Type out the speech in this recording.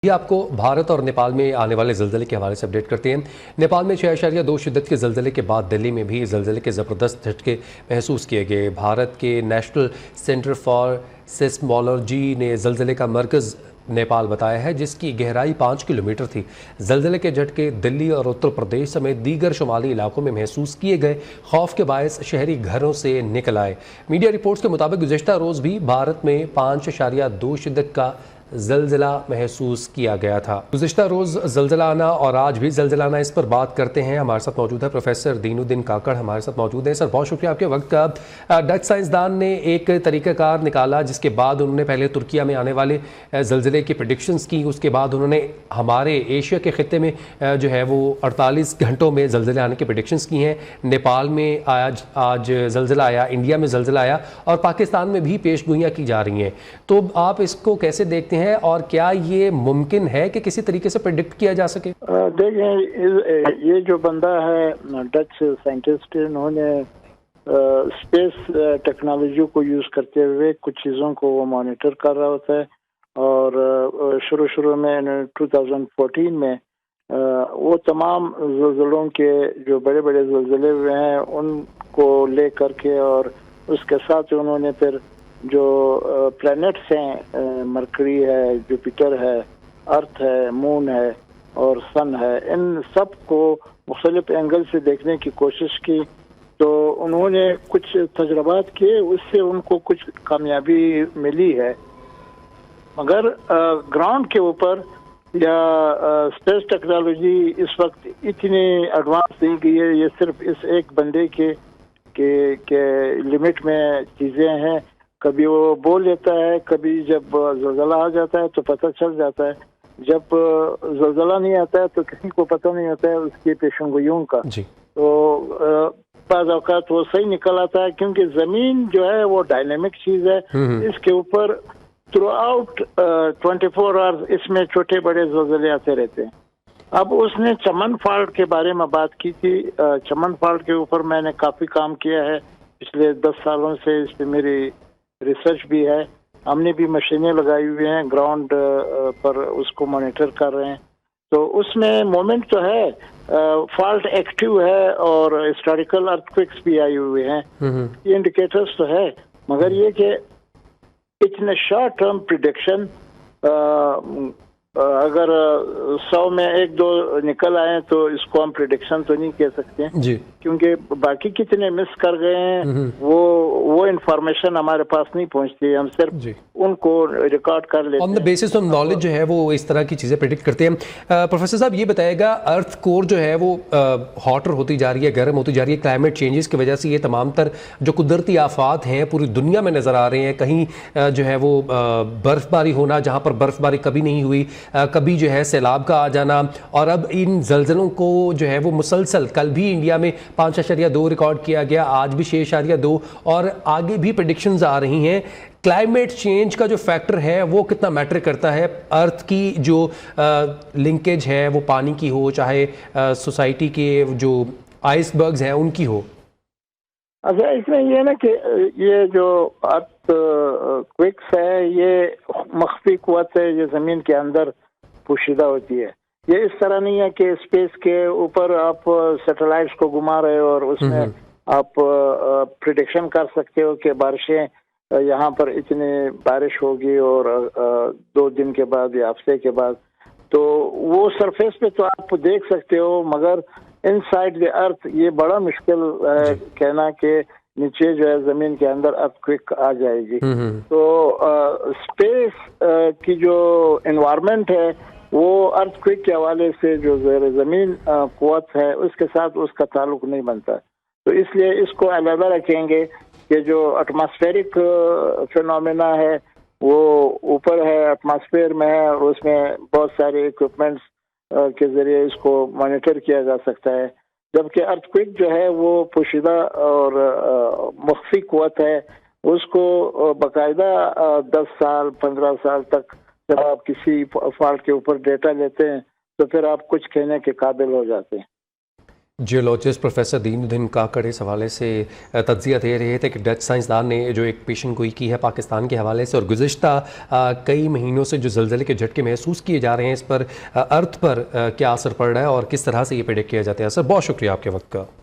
ये आपको भारत और नेपाल में आने वाले ज़लज़ले के हवाले से अपडेट करते हैं। नेपाल में 6.2 शिद्दत के ज़लज़ले के बाद दिल्ली में भी ज़लज़ले के ज़बरदस्त झटके महसूस किए गए। भारत के नेशनल सेंटर फॉर सेस्मोलॉजी ने ज़लज़ले का मरकज़ नेपाल बताया है, जिसकी गहराई 5 किलोमीटर थी। ज़लज़ले के झटके दिल्ली और उत्तर प्रदेश समेत दीगर शुमाली इलाकों में महसूस किए गए। खौफ के बायस शहरी घरों से निकल आए। मीडिया रिपोर्ट्स के मुताबिक गुज़िश्ता रोज़ भी भारत में 5.2 शिद्दत का ज़लज़ला महसूस किया गया था। गुज़िश्ता रोज़ ज़लज़ला आना और आज भी ज़लज़ला आना, इस पर बात करते हैं। हमारे साथ मौजूद है प्रोफेसर दीनुद्दीन काकड़, हमारे साथ मौजूद हैं। सर, बहुत शुक्रिया आपके वक्त का। डच साइंसदान ने एक तरीक़ाकार निकाला, जिसके बाद उन्होंने पहले तुर्किया में आने वाले ज़लज़ले की प्रेडिक्शंस की। उसके बाद उन्होंने हमारे एशिया के ख़ित्ते में जो है वो 48 घंटों में ज़लज़ले आने की प्रेडिक्शंस की हैं। नेपाल में आज ज़लज़ला आया, इंडिया में ज़लज़ला आया और पाकिस्तान में भी पेशगोइयाँ की जा रही हैं। तो आप इसको कैसे देखते हैं और क्या ये मुमकिन है कि किसी तरीके से प्रेडिक्ट किया जा सके? देखें, ये जो बंदा है डच साइंटिस्ट, इन्होंने स्पेस टेक्नोलॉजी को यूज करते हुए कुछ चीज़ों को वो मॉनिटर कर रहा होता है। और शुरू में 2014 में वो तमाम ज़लज़लों के जो बड़े बड़े ज़लज़ले हुए हैं उनको ले करके, और उसके साथ उन्होंने फिर जो प्लैनेट्स हैं, मरकरी है, जुपिटर है, अर्थ है, मून है और सन है, इन सब को मुख्तलिफ एंगल से देखने की कोशिश की। तो उन्होंने कुछ तजर्बात किए, उससे उनको कुछ कामयाबी मिली है। मगर ग्राउंड के ऊपर या स्पेस टेक्नोलॉजी इस वक्त इतनी एडवांस नहीं गई है। ये सिर्फ इस एक बंदे के लिमिट में चीज़ें हैं। कभी वो बोल लेता है, कभी जब ज़लज़ला आ जाता है तो पता चल जाता है, जब ज़लज़ला नहीं आता है तो किसी को पता नहीं होता है उसकी पेशेंगोइयों का। तो बाज़ औक़ात वो सही निकल आता है, क्योंकि ज़मीन जो है वो डायनेमिक चीज़ है। इसके ऊपर थ्रू आउट 24 आवर्स इसमें छोटे बड़े ज़लज़ले आते रहते हैं। अब उसने चमन फॉल्ट के बारे में बात की थी। चमन फॉल्ट के ऊपर मैंने काफ़ी काम किया है पिछले 10 सालों से, इस पर मेरी रिसर्च भी है। हमने भी मशीनें लगाई हुई हैं ग्राउंड पर, उसको मॉनिटर कर रहे हैं। तो उसमें मोमेंट तो है, फॉल्ट एक्टिव है और हिस्टोरिकल अर्थक्वेक्स भी आई हुए हैं। ये इंडिकेटर्स तो है, मगर ये कि इतने शॉर्ट टर्म प्रिडिक्शन, अगर 100 में 1-2 निकल आए तो इसको हम प्रिडिक्शन तो नहीं कह सकते जी, क्योंकि बाकी कितने मिस कर गए हैं वो इंफॉर्मेशन हमारे पास नहीं पहुंचती। हम सिर्फ उनको रिकॉर्ड कर लेते हैं। On the basis of knowledge जो है वो इस तरह की चीज़ें प्रेडिक्ट करते हैं। प्रोफेसर साहब, ये बताएगा, अर्थ कोर जो है वो हॉटर होती जा रही है, गर्म होती जा रही है क्लाइमेट चेंजेस की वजह से। ये तमाम तर जो कुदरती आफात हैं पूरी दुनिया में नज़र आ रहे हैं। कहीं जो है वो बर्फ़बारी होना जहाँ पर बर्फ़बारी कभी नहीं हुई, कभी जो है सैलाब का आ जाना, और अब इन ज़लज़लों को जो है वो मुसलसल, कल भी इंडिया में 5.2 रिकॉर्ड किया गया, आज भी 6.2, और आगे भी प्रेडिक्शंस आ रही हैं। क्लाइमेट चेंज का जो फैक्टर है वो कितना मैटर करता है? अर्थ की जो लिंकेज है वो पानी की हो, चाहे सोसाइटी के जो आइसबर्ग्स हैं उनकी हो। अच्छा, इसमें ये ना कि ये जो अर्थ क्विक्स है, ये मख्फी कुव्वत है, ये ज़मीन के अंदर पोशीदा होती है। ये इस तरह नहीं है कि स्पेस के ऊपर आप सैटेलाइट्स को घुमा रहे हो और उसमें आप प्रिडिक्शन कर सकते हो कि बारिशें यहाँ पर इतनी बारिश होगी और 2 दिन के बाद या हफ्ते के बाद। तो वो सरफेस पे तो आप देख सकते हो, मगर इनसाइड द अर्थ ये बड़ा मुश्किल है कहना कि नीचे जो है जमीन के अंदर अर्थक्वेक आ जाएगी। तो स्पेस की जो एनवायरनमेंट है वो अर्थक्वेक के हवाले से जो ज़मीन कुव्वत है उसके साथ उसका ताल्लुक नहीं बनता। तो इसलिए इसको अलग रखेंगे कि जो एटमॉस्फेरिक फिनोमेना है वो ऊपर है, एटमॉस्फेयर में है, और उसमें बहुत सारे इक्विपमेंट्स के जरिए इसको मॉनिटर किया जा सकता है। जबकि अर्थक्वेक जो है वो पोशीदा और मख्फी कुव्वत है, उसको बाकायदा 10 साल 15 साल तक जब आप किसी फॉल्ट के ऊपर डेटा लेते हैं तो फिर आप कुछ कहने के काबिल हो जाते हैं। जियोलॉजिस्ट प्रोफेसर दीनुद्दीन काकड़ इस हवाले से तज्जिया दे रहे थे कि डच साइंसदान ने जो एक पेशन गोई की है पाकिस्तान के हवाले से और गुज़िश्ता कई महीनों से जो ज़लज़ले के झटके महसूस किए जा रहे हैं इस पर अर्थ पर क्या असर पड़ रहा है और किस तरह से ये प्रेडिक्ट किया जाता है। सर बहुत शुक्रिया आपके वक्त का।